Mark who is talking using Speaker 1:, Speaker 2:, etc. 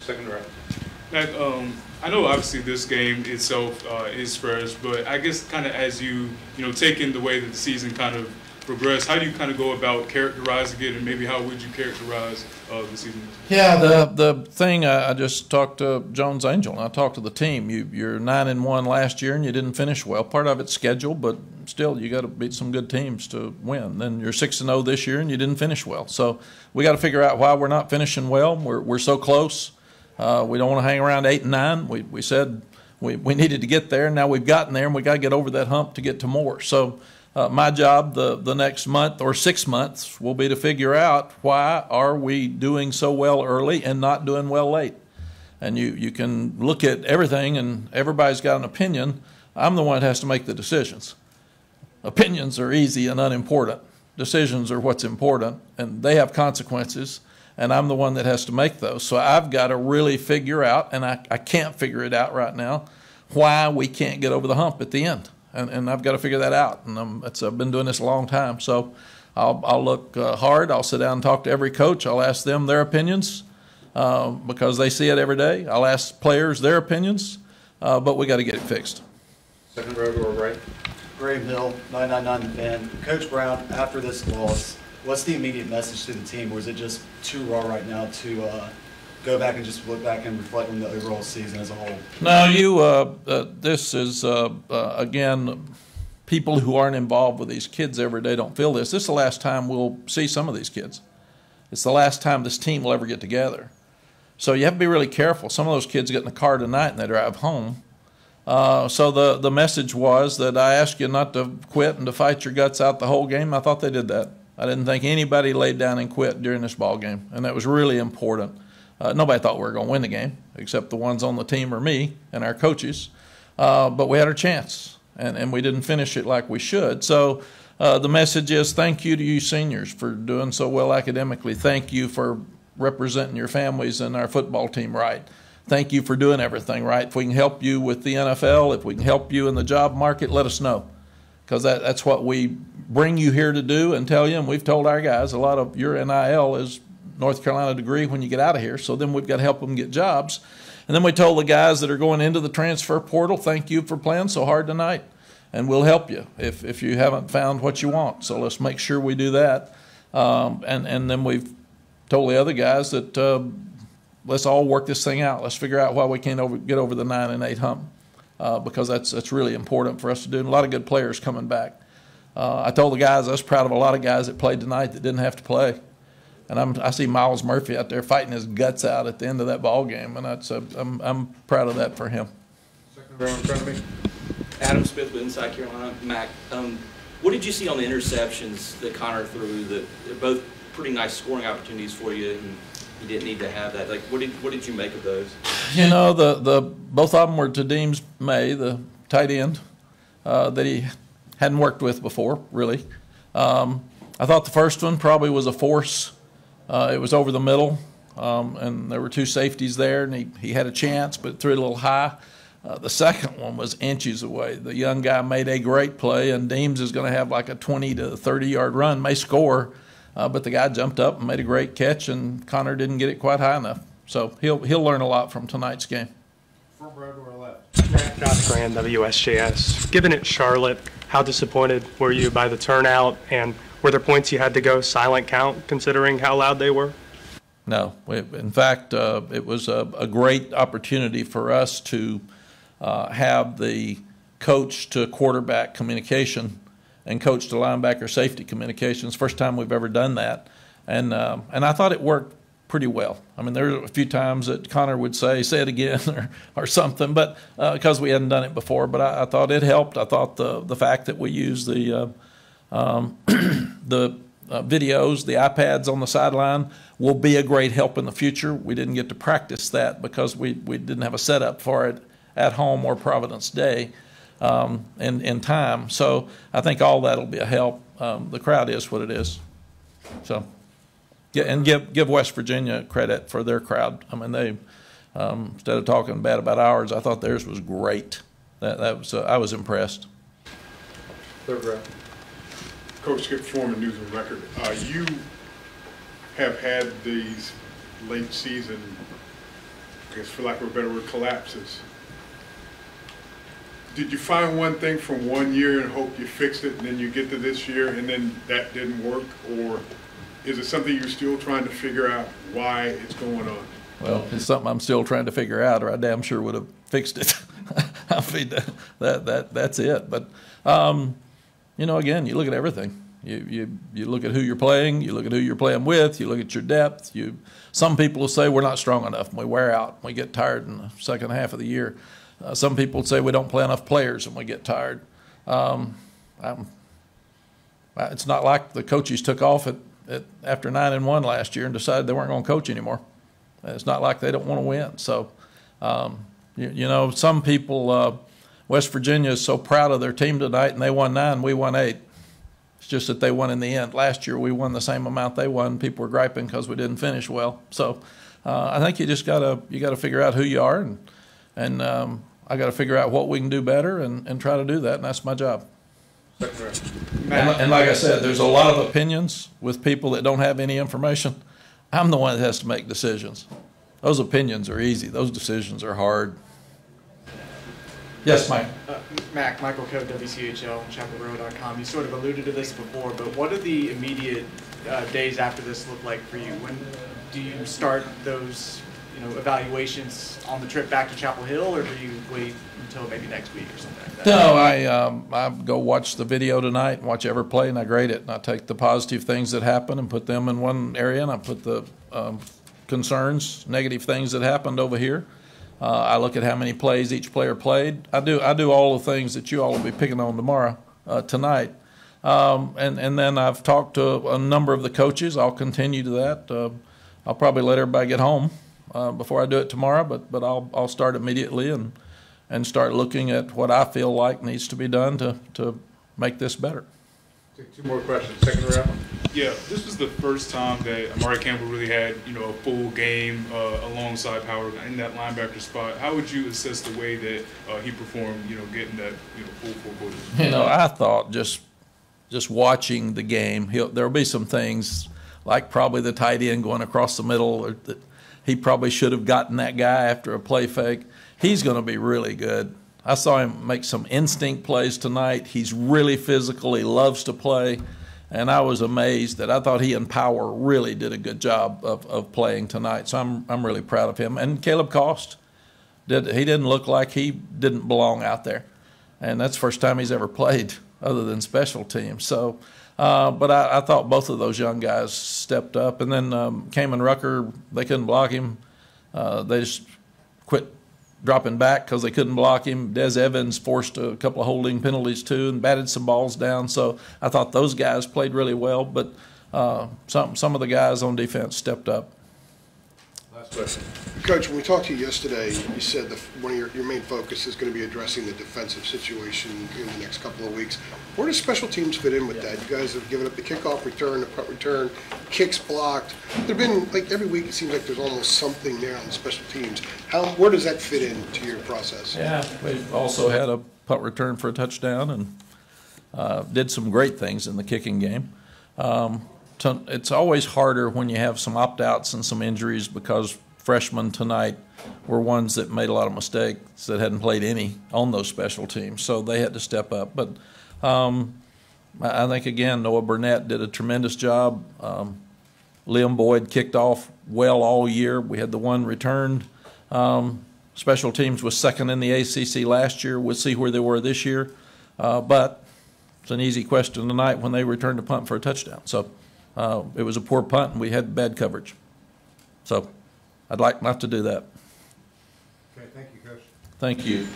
Speaker 1: Second round.
Speaker 2: Mack, I know obviously this game itself is fresh, but I guess kind of as you take in the way that the season kind of progressed, how do you kind of go about characterizing it, and maybe how would you characterize the season?
Speaker 3: Yeah, the thing I just talked to Jones Angel, and I talked to the team. You're 9-1 last year, and you didn't finish well. Part of it's schedule, but still you got to beat some good teams to win. Then you're 6-0 this year, and you didn't finish well. So we got to figure out why we're not finishing well. We're so close. We don't want to hang around 8 and 9. We said we needed to get there, and now we've gotten there, and we got to get over that hump to get to more. So my job the next month or 6 months will be to figure out why are we doing so well early and not doing well late. And you can look at everything, and everybody's got an opinion. I'm the one that has to make the decisions. Opinions are easy and unimportant. Decisions are what's important, and they have consequences. And I'm the one that has to make those. So I've got to really figure out, and I can't figure it out right now, why we can't get over the hump at the end. And I've got to figure that out. And I've been doing this a long time. So I'll look hard. I'll sit down and talk to every coach. I'll ask them their opinions because they see it every day. I'll ask players their opinions, but we got to get it fixed.
Speaker 1: Second row door right.
Speaker 4: Graham Hill, 999 fan. Coach Brown, after this loss, what's the immediate message to the team, or is it just too raw right now to go back and just look back and reflect on the overall season as a whole?
Speaker 3: No, this is, again, people who aren't involved with these kids every day don't feel this. This is the last time we'll see some of these kids. It's the last time this team will ever get together. So you have to be really careful. Some of those kids get in the car tonight and they drive home. So the message was that I asked you not to quit and to fight your guts out the whole game. I thought they did that. I didn't think anybody laid down and quit during this ball game, and that was really important. Nobody thought we were going to win the game, except the ones on the team or me and our coaches. But we had our chance, and we didn't finish it like we should. So the message is thank you to you seniors for doing so well academically. Thank you for representing your families and our football team right. Thank you for doing everything right. If we can help you with the NFL, if we can help you in the job market, let us know. Because that's what we bring you here to do and tell you. And we've told our guys a lot of your NIL is North Carolina degree when you get out of here. So then we've got to help them get jobs. And then we told the guys that are going into the transfer portal, thank you for playing so hard tonight. And we'll help you if you haven't found what you want. So let's make sure we do that. And then we've told the other guys that let's all work this thing out. Let's figure out why we can't get over the 9 and 8 hump. Because that's really important for us to do. And a lot of good players coming back. I told the guys I was proud of a lot of guys that played tonight that didn't have to play. And I see Miles Murphy out there fighting his guts out at the end of that ball game, and I'm proud of that for him.
Speaker 1: Second row in front of me.
Speaker 5: Adam Smith with Inside Carolina. Mack, what did you see on the interceptions that Conor threw? That they're both pretty nice scoring opportunities for you, and you didn't need to have that. Like, what did you make of those?
Speaker 3: You know, both of them were to Deems May, the tight end that he hadn't worked with before, really. I thought the first one probably was a force. It was over the middle, and there were two safeties there, and he had a chance, but threw it a little high. The second one was inches away. The young guy made a great play, and Deems is going to have like a 20 to 30-yard run, may score, but the guy jumped up and made a great catch, and Conor didn't get it quite high enough. So he'll learn a lot from tonight's game.
Speaker 1: Front row to our left.
Speaker 6: Matt Grant, WSJS. Given it Charlotte, how disappointed were you by the turnout, and were there points you had to go silent count considering how loud they were?
Speaker 3: No. In fact, it was a great opportunity for us to have the coach to quarterback communication and coach to linebacker safety communications. First time we've ever done that. And I thought it worked pretty well. I mean, there were a few times that Conor would say it again or something, but because we hadn't done it before. But I thought it helped. I thought the fact that we used the videos, the iPads on the sideline will be a great help in the future. We didn't get to practice that because we didn't have a setup for it at home or Providence Day in time. So I think all that will be a help. The crowd is what it is. So. Yeah, and give West Virginia credit for their crowd. I mean, they instead of talking bad about ours, I thought theirs was great. That was I was impressed.
Speaker 1: Third row.
Speaker 7: Coach Skip Foreman, News and Record. You have had these late season I guess for lack of a better word, collapses. Did you find one thing from one year and hope you fixed it, and then you get to this year and then that didn't work? Or is it something you're still trying to figure out why it's going on?
Speaker 3: Well, it's something I'm still trying to figure out, or I damn sure would have fixed it. I mean, that's it. But, you know, again, you look at everything. You look at who you're playing, you look at who you're playing with, you look at your depth. Some people will say we're not strong enough and we wear out and we get tired in the second half of the year. Some people say we don't play enough players and we get tired. It's not like the coaches took off after 9-1 last year and decided they weren't going to coach anymore. It's not like they don't want to win. So, you know, some people, West Virginia is so proud of their team tonight, and they won 9, we won 8. It's just that they won in the end. Last year we won the same amount they won. People were griping because we didn't finish well. So I think you just gotta figure out who you are, and I got to figure out what we can do better and try to do that, and that's my job. And like I said, there's a lot of opinions with people that don't have any information. I'm the one that has to make decisions. Those opinions are easy. Those decisions are hard. Yes, Mike.
Speaker 8: Michael Coe, WCHL, chapelrow.com. You sort of alluded to this before, but what do the immediate days after this look like for you? When do you start those evaluations on the trip back to Chapel Hill, or do you wait until maybe next week or something like that?
Speaker 3: No, I go watch the video tonight and watch every play, and I grade it. And I take the positive things that happen and put them in one area, and I put the concerns, negative things that happened over here. I look at how many plays each player played. I do all the things that you all will be picking on tonight. And then I've talked to a number of the coaches. I'll continue to that. I'll probably let everybody get home before I do it tomorrow, but I'll start immediately and start looking at what I feel like needs to be done to make this better.
Speaker 1: Take 2 more questions. Second round.
Speaker 2: Yeah, this was the first time that Amari Campbell really had, a full game alongside Howard in that linebacker spot. How would you assess the way that he performed, getting that, full 4 quarters?
Speaker 3: I thought just watching the game, there'll be some things like probably the tight end going across the middle, or that he probably should have gotten that guy after a play fake. He's going to be really good. I saw him make some instinct plays tonight. He's really physical. He loves to play. And I was amazed that I thought he and Power really did a good job of playing tonight. So I'm really proud of him. And Caleb Cost, he didn't look like he didn't belong out there. And that's the first time he's ever played other than special teams. So, but I thought both of those young guys stepped up. And then Kamen Rucker, they couldn't block him. They just quit dropping back because they couldn't block him. Des Evans forced a couple of holding penalties too and batted some balls down. So I thought those guys played really well, but some of the guys on defense stepped up.
Speaker 1: Last question.
Speaker 9: Coach, when we talked to you yesterday, you said one of your main focus is going to be addressing the defensive situation in the next couple of weeks. Where does special teams fit in with that? You guys have given up the kickoff return, the punt return, kicks blocked. There've been, every week it seems like there's almost something there on the special teams. Where does that fit into your process?
Speaker 3: Yeah, we've also had a punt return for a touchdown and did some great things in the kicking game. It's always harder when you have some opt-outs and some injuries, because freshmen tonight were ones that made a lot of mistakes that hadn't played any on those special teams, so they had to step up. But I think, again, Noah Burnett did a tremendous job. Liam Boyd kicked off well all year. We had the one returned. Special teams was second in the ACC last year. We'll see where they were this year. But it's an easy question tonight when they returned a punt for a touchdown. So it was a poor punt, and we had bad coverage. So I'd like not to do that.
Speaker 1: Okay, thank you, Coach.
Speaker 3: Thank you.